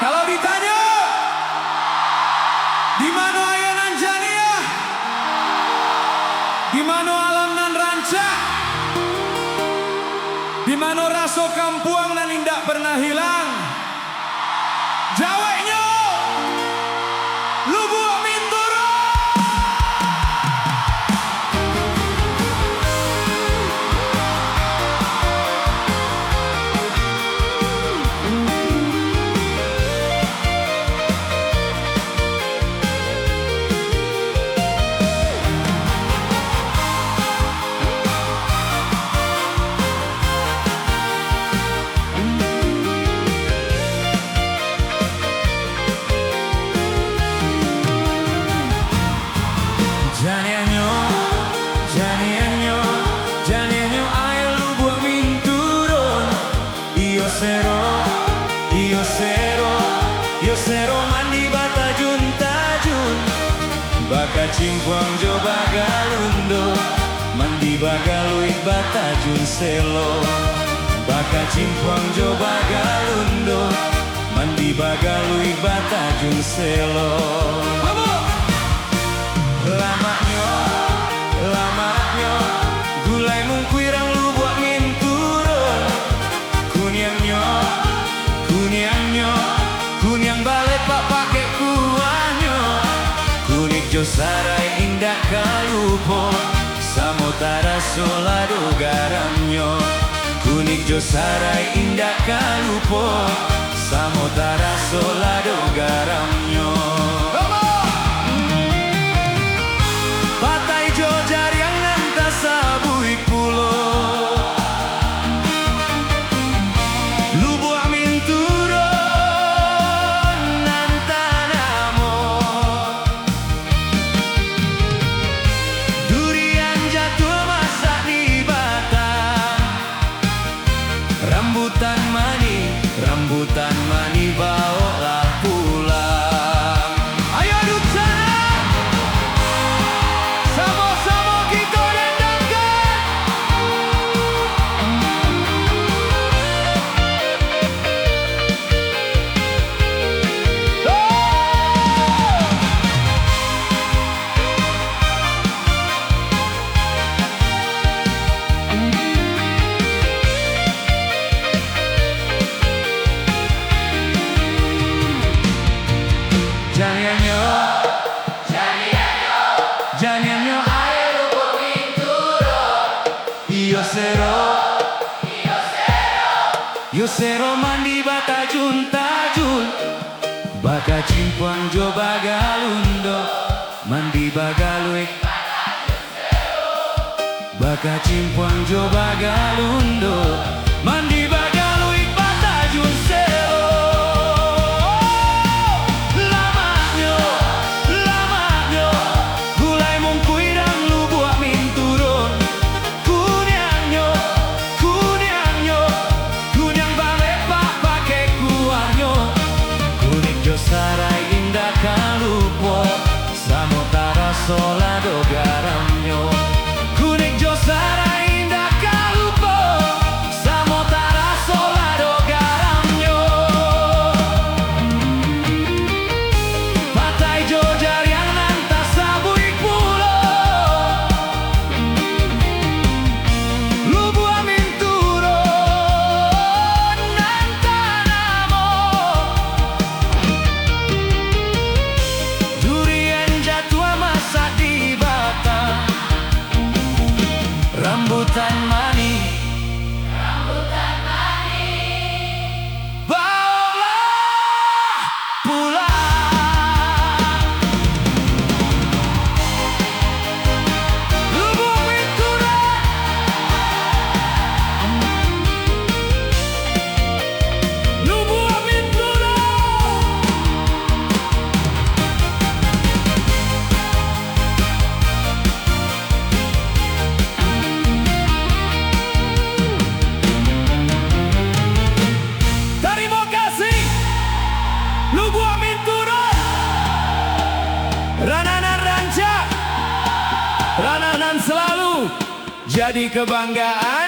Kalau ditanya di mana ayanan jania, di mana alam nan ranca, di mana raso kampuang nan indak pernah hilang, jawabnya Lubuk Minturo. Janianyo ayo Lubuk Minturo. Yo sero mandi batajun tajun. Baka cimpuang jo bagalundo, mandi bagaluik batajun selo. Baka cimpuang jo bagalundo, mandi bagaluik batajun selo. Lamaknyo gulai mungkuirang Lubuk Minturo. Kunyang balik pak pake kuahnya. Kunik jo sarai indah kalupo, samotara solado garamnya. Kunik jo sarai indah kalupo, samotara solado garamnya. Patai jo jari yang nantas sabuik pulo. Lubuk Minturo nantanamo. Durian jatuh masak di batang. Rambutan mani bawalah pulang. Ayo duk sana, sama-sama kita dendangkan. Janianyo ayo Lubuk Minturo. Yo sero mandi batajun tajun. Baka cimpuang jo bagalundo, mandi bagaluik. Baka cimpuang jo bagalundo, mandi bagaluik batajun selo. Lamaknyo gulai mungkuirang Lubuk Minturo. Kunyang balik pak pake kuahnya. Kunik jo sarai indah kalupo, samotara solado garamnya. Kunik jo sarai indah kalupo, samotara solado garamnya. Patai jo jari yang nantas sabuik pulo. Lubuk Minturo nantanamo. Durian jatuh masak di batang. Rambutan mani bawalah pulang. Lubuk Minturo. Lubuk Minturo. Terima kasih Lubuk Minturo. Rananan ranca, rananan selalu jadi kebanggaan.